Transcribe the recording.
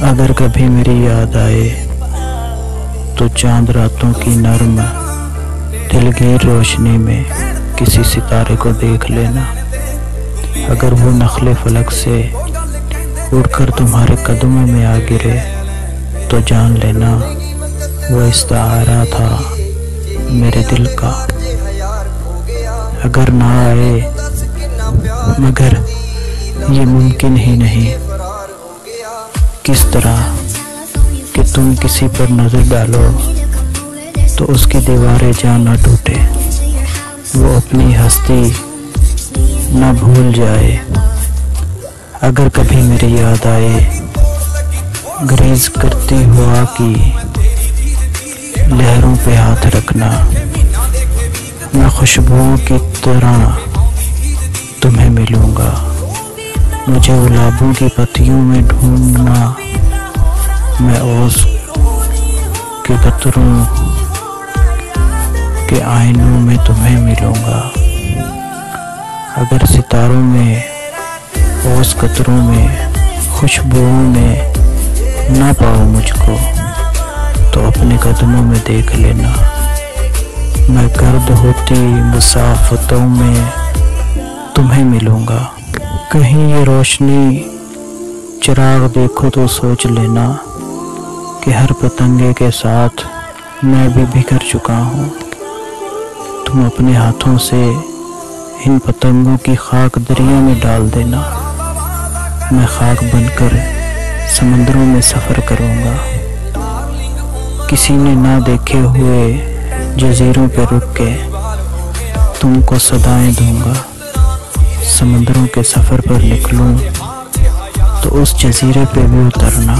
اگر کبھی میری یاد آئے تو چاند راتوں کی نرم دلگیر روشنی میں کسی ستارے کو دیکھ لینا۔ اگر وہ نخل فلک سے اڑ کر تمہارے قدموں میں آ گرے تو جان لینا وہ استعارہ تھا میرے دل کا۔ اگر نہ آئے مگر یہ ممکن ہی نہیں، کس طرح کہ تم کسی پر نظر ڈالو تو اس کی دیواریں جان نہ ٹوٹے، وہ اپنی ہستی نہ بھول جائے۔ اگر کبھی میری یاد آئے گریز کرتی ہوا کی لہروں پہ ہاتھ رکھنا، میں خوشبوؤں کی طرح تمہیں ملوں گا۔ مجھے گلابوں کی پتیوں میں ڈھونڈنا، میں اوس کے قطروں کے آئینوں میں تمہیں ملوں گا۔ اگر ستاروں میں، اوس قطروں میں، خوشبوؤں میں نہ پاؤ مجھ کو تو اپنے قدموں میں دیکھ لینا، میں گرد ہوتی مسافتوں میں تمہیں ملوں گا۔ کہیں یہ روشنی چراغ دیکھو تو سوچ لینا کہ ہر پتنگے کے ساتھ میں بھی بکھر چکا ہوں۔ تم اپنے ہاتھوں سے ان پتنگوں کی خاک دریا میں ڈال دینا، میں خاک بن کر سمندروں میں سفر کروں گا۔ کسی نے نہ دیکھے ہوئے جزیروں پہ رک کے تم کو صدائیں دوں گا۔ سمندروں کے سفر پر نکلوں تو اس جزیرے پہ بھی اترنا،